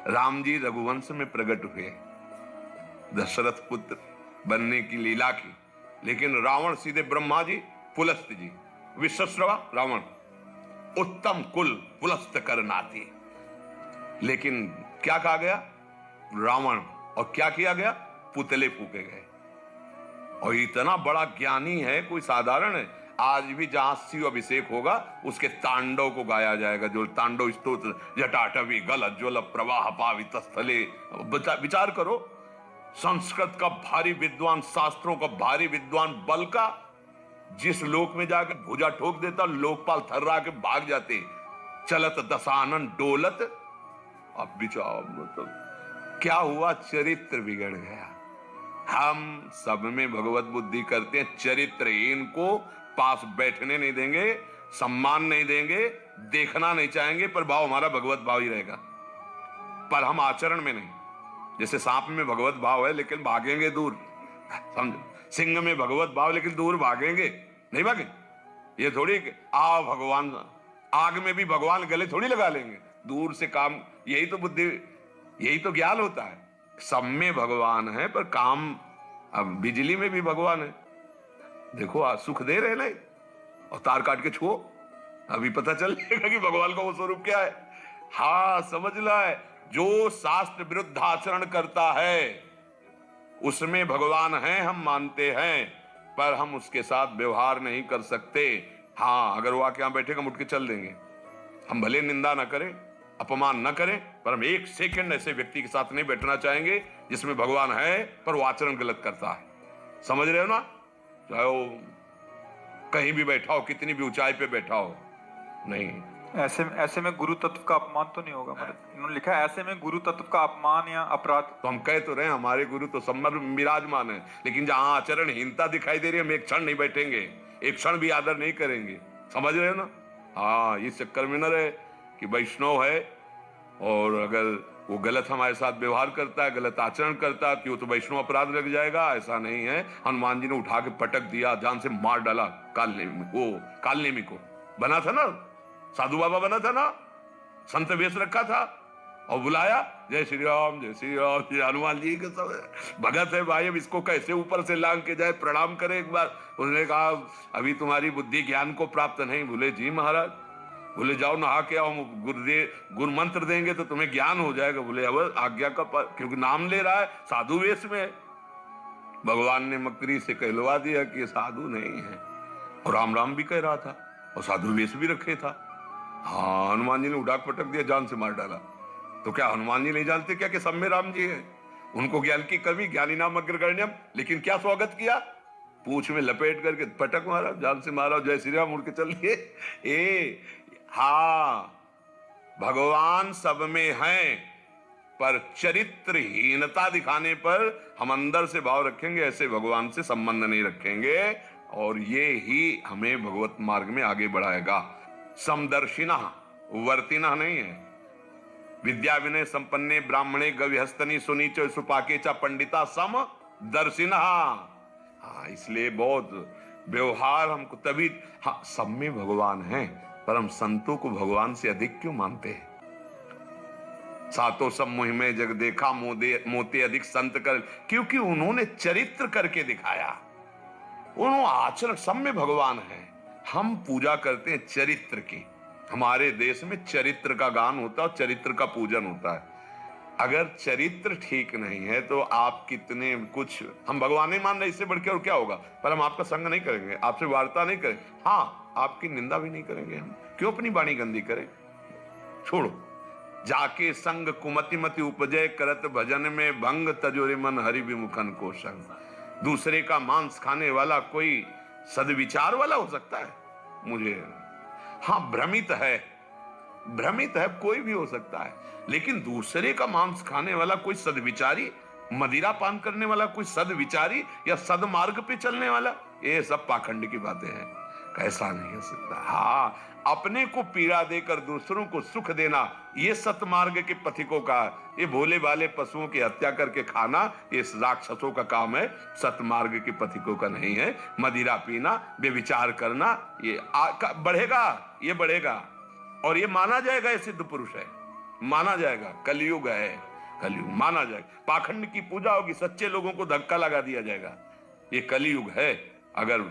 राम जी रघुवंश में प्रकट हुए, दशरथ पुत्र बनने की लीला की, लेकिन रावण सीधे ब्रह्मा जी, पुलस्त जी, विश्वश्रवा रावण, उत्तम कुल पुलस्त कर नाती। लेकिन क्या कहा गया? रावण, और क्या किया गया? पुतले फूके गए। और इतना बड़ा ज्ञानी है, कोई साधारण है? आज भी जहां शिव अभिषेक होगा उसके तांडव को गाया जाएगा, जो तांडव स्तोत्र, जटाटवी गल ज्वल प्रवाह पावित स्थले। विचार करो, संस्कृत का भारी विद्वान, शास्त्रों का भारी विद्वान, बल का जिस लोक में जाकर भुजा ठोक देता, लोकपाल थर्रा के भाग जाते, चलत दशानन डोलत। अब विचार, मतलब क्या हुआ? चरित्र बिगड़ गया। हम सब में भगवत बुद्धि करते हैं, चरित्रहीन को पास बैठने नहीं देंगे, सम्मान नहीं देंगे, देखना नहीं चाहेंगे, पर भाव हमारा भगवत भाव ही रहेगा, पर हम आचरण में नहीं। जैसे सांप में भगवत भाव है लेकिन भागेंगे दूर, समझो, सिंह में भगवत भाव लेकिन दूर भागेंगे, नहीं भागे। ये थोड़ी आ भगवान, आग में भी भगवान गले थोड़ी लगा लेंगे, दूर से काम। यही तो बुद्धि, यही तो ज्ञान होता है। सब में भगवान है, पर काम, अब बिजली में भी भगवान है। देखो आज सुख दे रहे नहीं, और तार काट के छुओ, अभी पता चल जाएगा कि भगवान का वो स्वरूप क्या है। हाँ समझ ला है, जो शास्त्र विरुद्ध आचरण करता है उसमें भगवान है, हम मानते हैं, पर हम उसके साथ व्यवहार नहीं कर सकते। हाँ, अगर वो आके यहां बैठेगा, मुड़ के चल देंगे। हम भले निंदा ना करें, अपमान न करें, पर हम एक सेकंड ऐसे व्यक्ति के साथ नहीं बैठना चाहेंगे जिसमें भगवान है पर वो आचरण गलत करता है। समझ रहे हो ना? चाहे वो कहीं भी बैठा हो, कितनी भी ऊंचाई पे बैठा हो, नहीं। ऐसे में गुरु तत्व का अपमान तो नहीं होगा? मतलब इन्होंने लिखा है ऐसे में गुरु तत्व का अपमान या अपराध। तो हम कह तो रहे हैं हमारे गुरु तो सम्मर विराजमान है, लेकिन जहां आचरणहीनता दिखाई दे रही है हम एक क्षण नहीं बैठेंगे, एक क्षण भी आदर नहीं करेंगे। समझ रहे हो ना? हाँ, इस चक्कर में न रहे कि वैष्णव है और अगर वो गलत हमारे साथ व्यवहार करता है, गलत आचरण करता है, कि वो तो वैष्णव अपराध लग जाएगा। ऐसा नहीं है। हनुमान जी ने उठा के पटक दिया, जान से मार डाला कालनेमी को। बना था ना, साधु बाबा बना था ना, संत वेश रखा था और बुलाया, जय श्री राम जय श्री राम। हनुमान जी के सब भगत है भाई, अब इसको कैसे ऊपर से लांग के जाए, प्रणाम करे एक बार। उन्होंने कहा अभी तुम्हारी बुद्धि ज्ञान को प्राप्त नहीं। बोले जी महाराज। बोले जाओ नहा के आओ, गुरु मंत्र देंगे तो तुम्हें ज्ञान हो जाएगा। बोले अब आज्ञा का क्योंकि नाम ले रहा है, साधु वेश में। भगवान ने मकरी से कहलवा दिया कि ये साधु नहीं है, और राम राम भी कह रहा था और साधु वेश भी रखे था। हाँ, हनुमान जी ने उड़ा पटक दिया, जान से मार डाला। तो क्या हनुमान जी नहीं जानते क्या कि सब में राम जी है? उनको ज्ञान की कमी, ज्ञानी नाम अग्रगण्यम। लेकिन क्या स्वागत किया? पूछ में लपेट करके पटक मारा, जान से मारा, जय श्री राम उड़ के चल दिए। हाँ, भगवान सब में हैं, पर चरित्रहीनता दिखाने पर हम अंदर से भाव रखेंगे, ऐसे भगवान से संबंध नहीं रखेंगे, और ये ही हमें भगवत मार्ग में आगे बढ़ाएगा। समदर्शिना वर्तिना नहीं है। विद्या विनय संपन्ने ब्राह्मणे गविहस्तनी सुनीच सुपाके चा पंडिता सम दर्शिना। हाँ, इसलिए बहुत व्यवहार हमको तभी। हाँ, सब में भगवान है, पर हम संतों को भगवान से अधिक क्यों मानते हैं? सातों सब मुहि में जग देखा, मोते अधिक संत कर, क्योंकि उन्होंने चरित्र करके दिखाया, उन्होंने आचरण। सब में भगवान है, हम पूजा करते हैं चरित्र की। हमारे देश में चरित्र का गान होता है और चरित्र का पूजन होता है। अगर चरित्र ठीक नहीं है तो आप कितने कुछ, हम भगवान नहीं मान रहे, इससे बढ़ के और क्या होगा? पर हम आपका संग नहीं करेंगे, आपसे वार्ता नहीं करेंगे, हाँ आपकी निंदा भी नहीं करेंगे। हम क्यों अपनी वाणी गंदी करें? छोड़ो। जाके संग कुमति मति उपजय करत भजन में भंग, तजोरे मन हरि विमुखन को संग। दूसरे का मांस खाने वाला कोई सदविचार वाला हो सकता है? मुझे हाँ, भ्रमित है, कोई भी हो सकता है, लेकिन दूसरे का मांस खाने वाला कोई सदविचारी, मदिरा पान करने वाला कोई सदविचारी या सदमार्ग पे चलने वाला, ये सब पाखंड की बातें हैं। कैसा नहीं हो सकता? हाँ, अपने को पीड़ा देकर दूसरों को सुख देना, ये सतमार्ग के पथिकों का। ये भोले भाले पशुओं की हत्या करके खाना, ये राक्षसों का काम है, सतमार्ग के पथिकों का नहीं है। मदिरा पीना, व्यभिचार करना, ये बढ़ेगा, ये बढ़ेगा और ये माना जाएगा ये सिद्ध पुरुष है। माना जाएगा। कलयुग है, कलयुग माना जाएगा। पाखंड की पूजा होगी, सच्चे लोगों को धक्का लगा दिया जाएगा। ये कलयुग है। अगर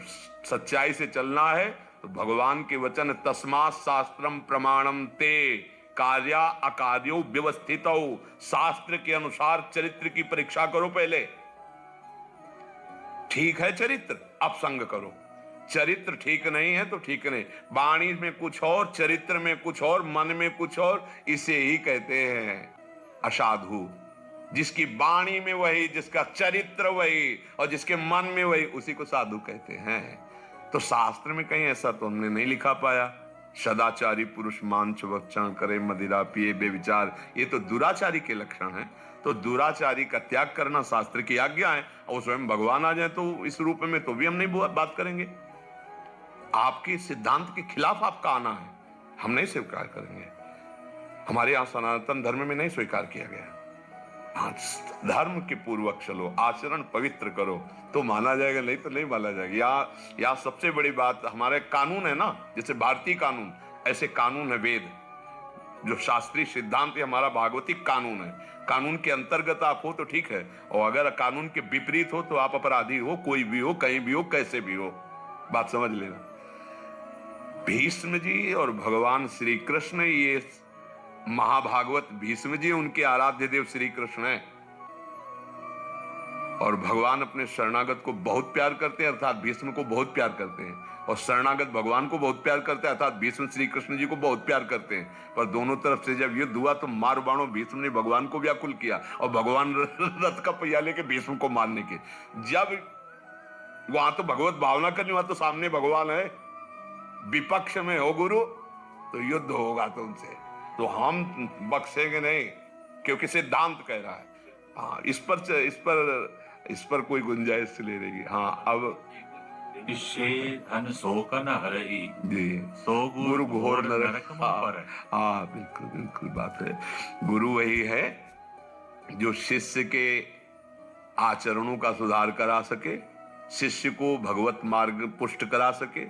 सच्चाई से चलना है तो भगवान के वचन तस्मात् शास्त्रम प्रमाणम ते कार्या अकार्यो व्यवस्थित हो, शास्त्र के अनुसार चरित्र की परीक्षा करो पहले। ठीक है चरित्र, अब संग करो। चरित्र ठीक नहीं है तो ठीक नहीं, वाणी में कुछ और, चरित्र में कुछ और, मन में कुछ और, इसे ही कहते हैं असाधु। जिसकी वाणी में वही, जिसका चरित्र वही और जिसके मन में वही, उसी को साधु कहते हैं। तो शास्त्र में कहीं ऐसा तो हमने नहीं लिखा पाया। सदाचारी पुरुष मांस भक्षण करे, मदिरा पिए, बेविचार, ये तो दुराचारी के लक्षण हैं। तो दुराचारी का त्याग करना शास्त्र की आज्ञा है। और स्वयं भगवान आ जाए तो इस रूप में तो भी हम नहीं बात करेंगे। आपके सिद्धांत के खिलाफ आपका आना है, हम नहीं स्वीकार करेंगे। हमारे यहां सनातन धर्म में नहीं स्वीकार किया गया। हाँ, धर्म के पूर्वक चलो, आचरण पवित्र करो तो माना जाएगा, नहीं तो नहीं माना जाएगा। या सबसे बड़ी बात, हमारे कानून है ना, जैसे भारतीय कानून, ऐसे कानून है वेद। जो शास्त्रीय सिद्धांत है हमारा भागवतिक कानून है। कानून के अंतर्गत आप हो तो ठीक है, और अगर कानून के विपरीत हो तो आप अपराधी हो, कोई भी हो, कहीं भी हो, कैसे भी हो। बात समझ लेना। भीष्म जी और भगवान श्री कृष्ण, ये महाभागवत भीष्म जी उनके आराध्य देव श्री कृष्ण हैं। और भगवान अपने शरणागत को बहुत प्यार करते हैं, अर्थात भीष्म को बहुत प्यार करते हैं। और शरणागत भगवान को बहुत प्यार करते हैं, अर्थात भीष्म श्री कृष्ण जी को बहुत प्यार करते हैं। पर दोनों तरफ से जब युद्ध हुआ तो मार बाणों भीष्म ने भगवान को व्याकुल किया, और भगवान रथ का पहिया लेके भीष्म को मारने के। जब वहां तो भगवत भावना करनी, वहां तो सामने भगवान है, विपक्ष में हो गुरु तो युद्ध होगा तुमसे, तो हम बख्शेंगे नहीं, क्योंकि सिद्धांत कह रहा है। हाँ, इस पर कोई गुंजाइश ले रही है। हाँ, अब धन शोक न हरहि, जी, सो गुरु घोर नरक। पर। हाँ, बिल्कुल बिल्कुल बात है। गुरु वही है जो शिष्य के आचरणों का सुधार करा सके, शिष्य को भगवत मार्ग पुष्ट करा सके।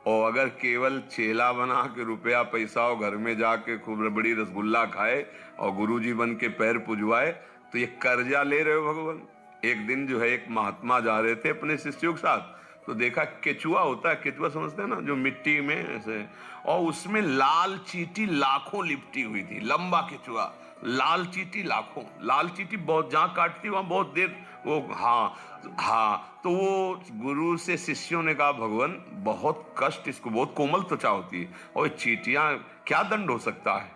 और अगर केवल चेला बना के रुपया पैसा और घर में जाके खूब रबड़ी रसगुल्ला खाए और गुरुजी बन के पैर पुजवाए, तो ये कर्जा ले रहे हो भगवान। एक दिन जो है एक महात्मा जा रहे थे अपने शिष्यों के साथ, तो देखा केचुआ होता है, केचुआ समझते हैं ना, जो मिट्टी में ऐसे, और उसमें लाल चींटी लाखों लिपटी हुई थी। लंबा केचुआ, लाल चींटी लाखों, लाल चींटी बहुत जहां काटती वहां बहुत देर वो। हाँ, तो वो गुरु से शिष्यों ने कहा, भगवान बहुत कष्ट, इसको बहुत कोमल त्वचा होती है, और चींटियां क्या दंड हो सकता है।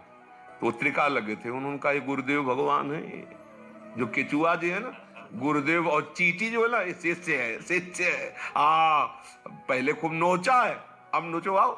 तो वो त्रिका लगे थे, उन्होंने कहा ये गुरुदेव भगवान है। जो केचुआ जी है ना गुरुदेव, और चींटी जो है ना ये शिष्य है, शिष्य है। हाँ, पहले खूब नोचा है, अब नोचवाओ।